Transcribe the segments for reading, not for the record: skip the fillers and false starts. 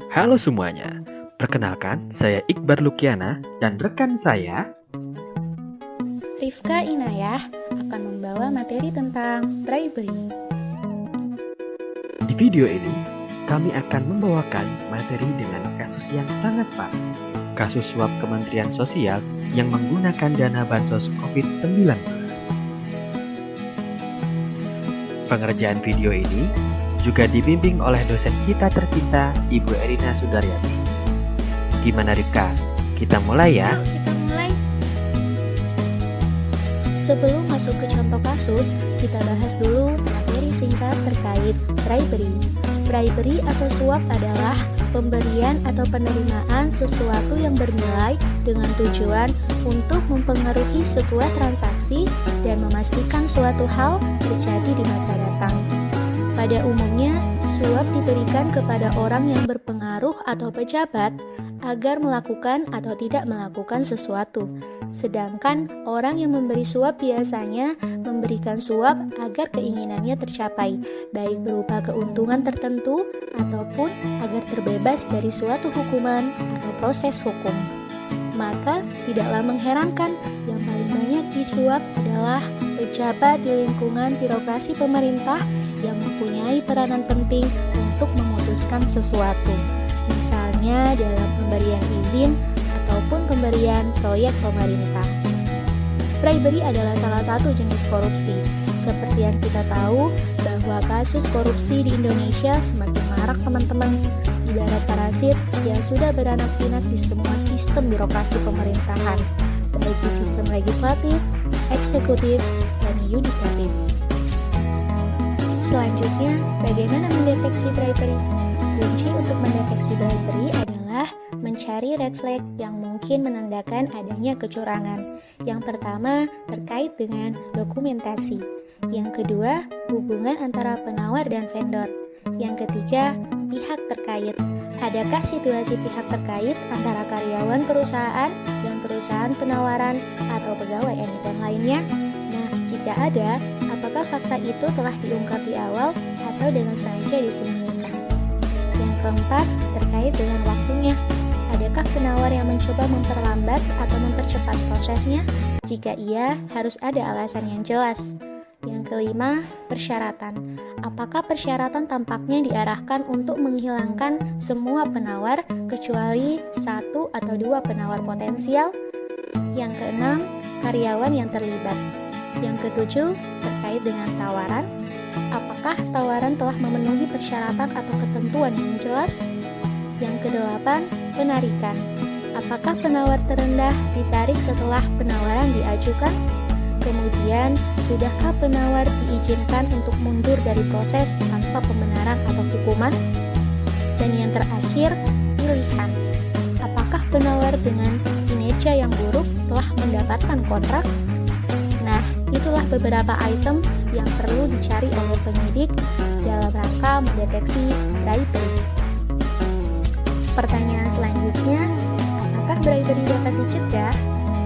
Halo semuanya, perkenalkan saya Iqbar Lukiana dan rekan saya. Rifka Inayah akan membawa materi tentang bribery. Di video ini, kami akan membawakan materi dengan kasus yang sangat pas. Kasus suap Kementerian Sosial yang menggunakan dana bansos COVID-19. Pengerjaan video ini juga dibimbing oleh dosen kita tercinta, Ibu Erina Sudaryati. Gimana Rifka? Kita mulai ya? Yuk kita mulai. Sebelum masuk ke contoh kasus, kita bahas dulu materi singkat terkait bribery. Bribery atau suap adalah pemberian atau penerimaan sesuatu yang bernilai dengan tujuan untuk mempengaruhi sebuah transaksi dan memastikan suatu hal terjadi di masa datang. Pada umumnya, suap diberikan kepada orang yang berpengaruh atau pejabat agar melakukan atau tidak melakukan sesuatu. Sedangkan orang yang memberi suap biasanya memberikan suap agar keinginannya tercapai, baik berupa keuntungan tertentu ataupun agar terbebas dari suatu hukuman atau proses hukum. Maka tidaklah mengherankan yang paling banyak disuap adalah pejabat di lingkungan birokrasi pemerintah yang mempunyai peranan penting untuk memutuskan sesuatu, misalnya dalam pemberian izin ataupun pemberian proyek pemerintah. Bribery adalah salah satu jenis korupsi. Seperti yang kita tahu bahwa kasus korupsi di Indonesia semakin marak teman-teman, ibarat parasit yang sudah beranak pinak di semua sistem birokrasi pemerintahan, baik di sistem legislatif, eksekutif, dan yudikatif. Selanjutnya, bagaimana mendeteksi bribery? Kunci untuk mendeteksi bribery adalah mencari red flag yang mungkin menandakan adanya kecurangan. Yang pertama, terkait dengan dokumentasi. Yang kedua, hubungan antara penawar dan vendor. Yang ketiga, pihak terkait. Adakah situasi pihak terkait antara karyawan perusahaan dan perusahaan penawaran atau pegawai emiten lainnya? Nah, jika ada, apakah fakta itu telah diungkap di awal atau dengan sengaja disembunyikan? Yang keempat, terkait dengan waktunya. Adakah penawar yang mencoba memperlambat atau mempercepat prosesnya? Jika iya, harus ada alasan yang jelas. Yang kelima, persyaratan. Apakah persyaratan tampaknya diarahkan untuk menghilangkan semua penawar kecuali satu atau dua penawar potensial? Yang keenam, karyawan yang terlibat. Yang ketujuh, terkait dengan tawaran. Apakah tawaran telah memenuhi persyaratan atau ketentuan yang jelas? Yang kedelapan, penarikan. Apakah penawar terendah ditarik setelah penawaran diajukan? Kemudian, sudahkah penawar diizinkan untuk mundur dari proses tanpa pembenaran atau hukuman? Dan yang terakhir, pilihan. Apakah penawar dengan kinerja yang buruk telah mendapatkan kontrak? Nah, itulah beberapa item yang perlu dicari oleh penyidik dalam rangka mendeteksi bribery. Pertanyaan selanjutnya, apakah bribery dapat dicegah?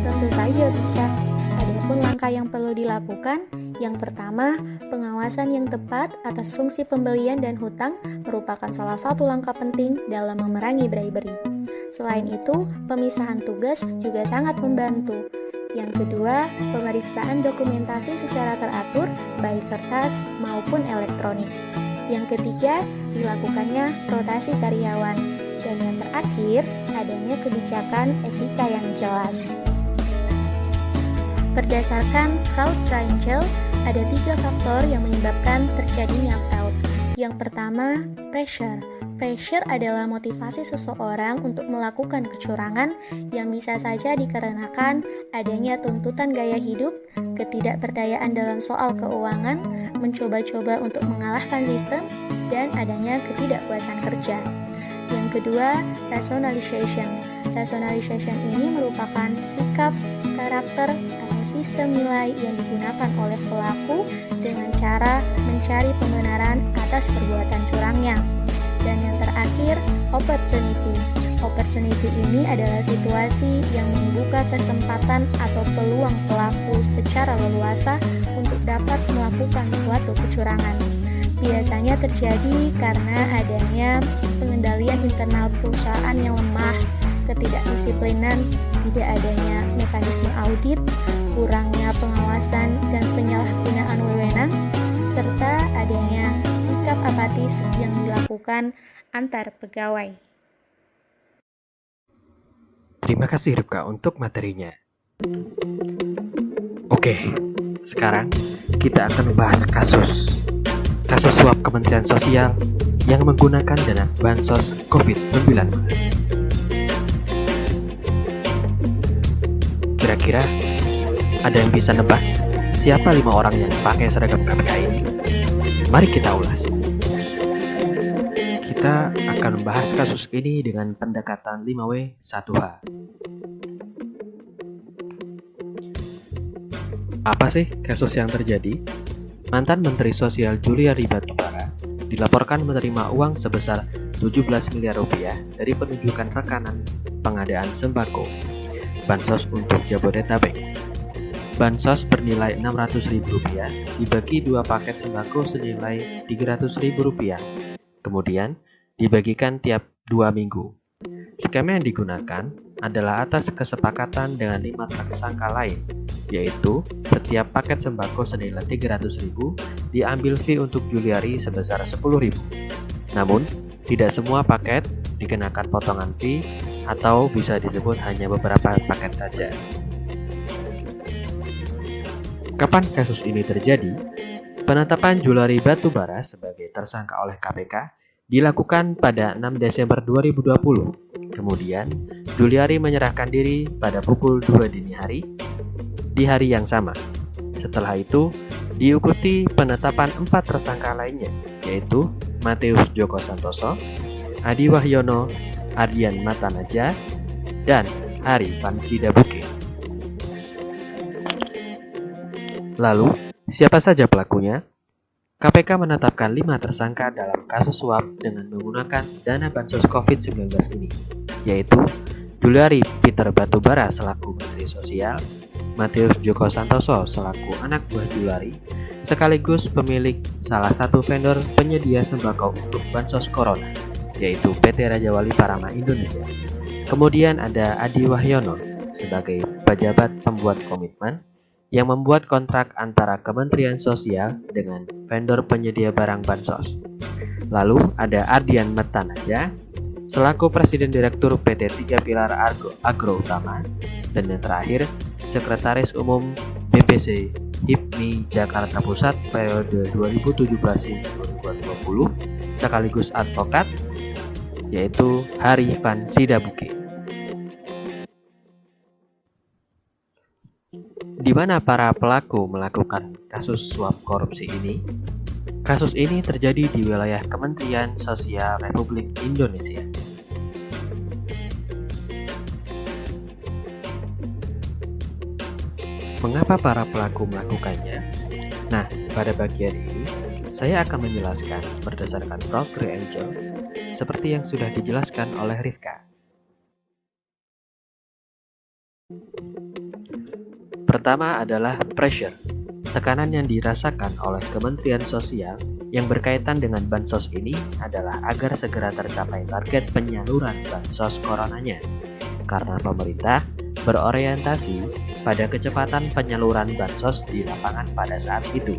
Tentu saja bisa. Adapun langkah yang perlu dilakukan, yang pertama, pengawasan yang tepat atas fungsi pembelian dan hutang merupakan salah satu langkah penting dalam memerangi bribery. Selain itu, pemisahan tugas juga sangat membantu. Yang kedua, pemeriksaan dokumentasi secara teratur, baik kertas maupun elektronik. Yang ketiga, dilakukannya rotasi karyawan. Dan yang terakhir, adanya kebijakan etika yang jelas. Berdasarkan fraud triangle, ada 3 faktor yang menyebabkan terjadinya fraud. Yang pertama, pressure. Pressure adalah motivasi seseorang untuk melakukan kecurangan yang bisa saja dikarenakan adanya tuntutan gaya hidup, ketidakberdayaan dalam soal keuangan, mencoba-coba untuk mengalahkan sistem, dan adanya ketidakpuasan kerja. Yang kedua, rationalization. Rationalization ini merupakan sikap, karakter, atau sistem nilai yang digunakan oleh pelaku dengan cara mencari pembenaran atas perbuatan curangnya. Dan yang terakhir, opportunity. Opportunity ini adalah situasi yang membuka kesempatan atau peluang pelaku secara leluasa untuk dapat melakukan suatu kecurangan. Biasanya terjadi karena adanya pengendalian internal perusahaan yang lemah, ketidakdisiplinan, tidak adanya mekanisme audit, kurangnya pengawasan dan penyalahgunaan wewenang, serta adanya sikap apatis yang dilakukan antar pegawai. Terima kasih Rifka untuk materinya. Oke, sekarang kita akan membahas kasus suap Kementerian Sosial yang menggunakan dana bansos COVID-19. Kira-kira ada yang bisa nebak siapa 5 orang yang pakai seragam KPK ini? Mari kita ulas. Kita akan membahas kasus ini dengan pendekatan 5W 1H. Apa sih kasus yang terjadi? Mantan Menteri Sosial Juliari Batubara dilaporkan menerima uang sebesar 17 miliar rupiah dari penunjukan rekanan pengadaan sembako bansos untuk Jabodetabek. Bansos bernilai Rp600.000 dibagi 2 paket sembako senilai Rp300.000. Kemudian dibagikan tiap 2 minggu. Skema yang digunakan adalah atas kesepakatan dengan 5 tersangka lain, yaitu setiap paket sembako senilai Rp300.000 diambil fee untuk Juliari sebesar Rp10.000. Namun, tidak semua paket dikenakan potongan fee atau bisa disebut hanya beberapa paket saja. Kapan kasus ini terjadi? Penetapan Juliari Batubara sebagai tersangka oleh KPK dilakukan pada 6 Desember 2020. Kemudian, Juliari menyerahkan diri pada pukul 2 dini hari di hari yang sama. Setelah itu, diikuti penetapan 4 tersangka lainnya, yaitu Matius Djoko Santoso, Adi Wahyono, Ardian Matanaja, dan Harifan Sidabuke. Lalu, siapa saja pelakunya? KPK menetapkan 5 tersangka dalam kasus suap dengan menggunakan dana bansos COVID-19 ini, yaitu Juliari Peter Batubara selaku Menteri Sosial, Matius Djoko Santoso selaku anak buah Juliari, sekaligus pemilik salah satu vendor penyedia sembako untuk bansos corona, yaitu PT Raja Wali Parama Indonesia. Kemudian ada Adi Wahyono sebagai pejabat pembuat komitmen yang membuat kontrak antara Kementerian Sosial dengan vendor penyedia barang bansos. Lalu ada Ardian Matanaja selaku Presiden Direktur PT 3 Pilar Agro Utama, dan yang terakhir Sekretaris Umum BPC HIPMI Jakarta Pusat periode 2017-2020 sekaligus advokat, yaitu Harifan Sidabuke. Di mana para pelaku melakukan kasus suap korupsi ini? Kasus ini terjadi di wilayah Kementerian Sosial Republik Indonesia. Mengapa para pelaku melakukannya? Nah, pada bagian ini, saya akan menjelaskan berdasarkan Talk Angel seperti yang sudah dijelaskan oleh Rifka. Pertama adalah pressure, tekanan yang dirasakan oleh Kementerian Sosial yang berkaitan dengan bansos ini adalah agar segera tercapai target penyaluran bansos coronanya, karena pemerintah berorientasi pada kecepatan penyaluran bansos di lapangan pada saat itu.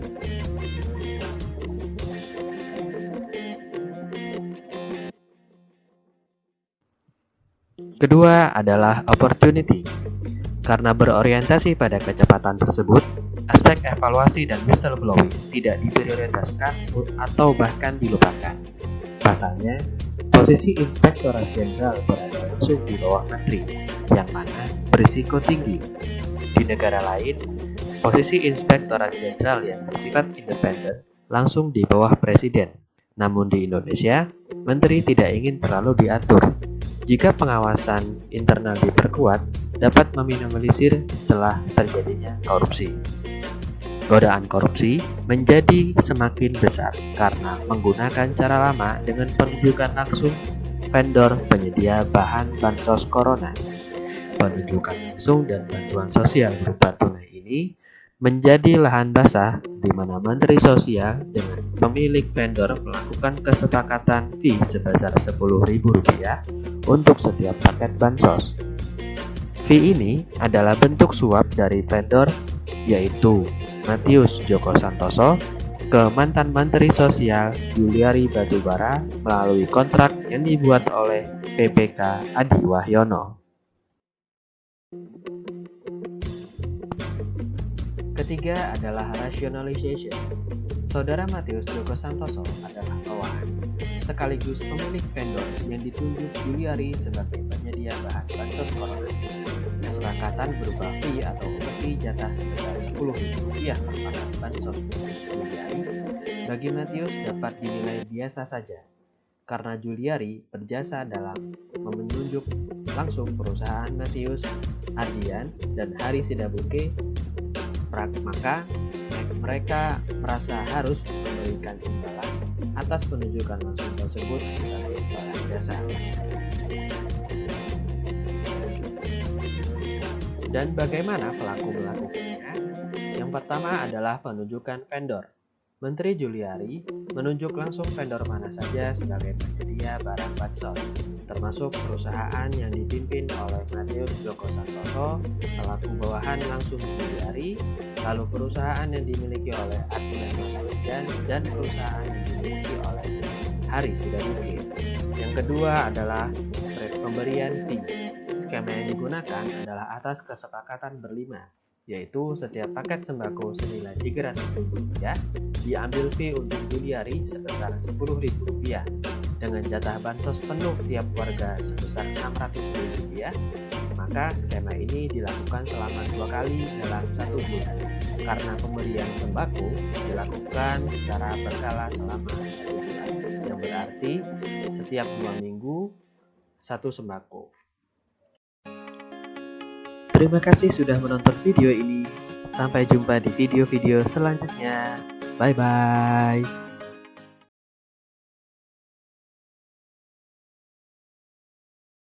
Kedua adalah opportunity. Karena berorientasi pada kecepatan tersebut, aspek evaluasi dan whistleblowing tidak diprioritaskan atau bahkan dilupakan. Pasalnya, posisi Inspektorat Jenderal berada langsung di bawah Menteri, yang mana berisiko tinggi. Di negara lain, posisi Inspektorat Jenderal yang bersifat independen langsung di bawah Presiden. Namun di Indonesia, Menteri tidak ingin terlalu diatur. Jika pengawasan internal diperkuat, dapat meminimalisir celah terjadinya korupsi. Godaan korupsi menjadi semakin besar karena menggunakan cara lama dengan penunjukan langsung vendor penyedia bahan bansos corona. Penunjukan langsung dan bantuan sosial berupa tunai ini menjadi lahan basah di mana Menteri Sosial dengan pemilik vendor melakukan kesepakatan fee sebesar Rp10.000 untuk setiap paket bansos. Fee ini adalah bentuk suap dari vendor yaitu Matius Djoko Santoso ke mantan Menteri Sosial Juliari Batubara melalui kontrak yang dibuat oleh PPK Adi Wahyono. Ketiga adalah rationalization. Saudara Matius Djoko Santoso adalah bawahan, sekaligus pemilik vendor yang ditunjuk Juliari sebagai penyedia bahan bansos corona. Kesepakatan berupa fee atau upeti jatah sebesar Rp10.000 per paket bansos Juliari bagi Matius dapat dinilai biasa saja, karena Juliari berjasa dalam menunjuk langsung perusahaan Matius, Ardian, dan Hari Sidabuke. Maka mereka merasa harus memberikan imbalan atas penunjukan langsung tersebut sebagai imbalan jasa. Dan bagaimana pelaku melakukannya? Yang pertama adalah penunjukan vendor. Menteri Juliari menunjuk langsung vendor mana saja sebagai penyedia barang bansos, termasuk perusahaan yang dipimpin oleh Matius Djoko Santoso selaku bawahan langsung Juliari, lalu perusahaan yang dimiliki oleh Ardian dan perusahaan yang dimiliki oleh Hari Sidabuke. Yang kedua adalah pemberian fee. Skema yang digunakan adalah atas kesepakatan berlima, yaitu setiap paket sembako senilai Rp300.000 diambil fee untuk Juliari sebesar Rp10.000 dengan jatah bansos penuh tiap warga sebesar Rp600.000. Maka skema ini dilakukan selama 2 kali dalam 1 bulan karena pemberian sembako dilakukan secara berkala selama 1 bulan, yang berarti setiap 2 minggu 1 sembako. Terima kasih sudah menonton video ini. Sampai jumpa di video-video selanjutnya. Bye-bye.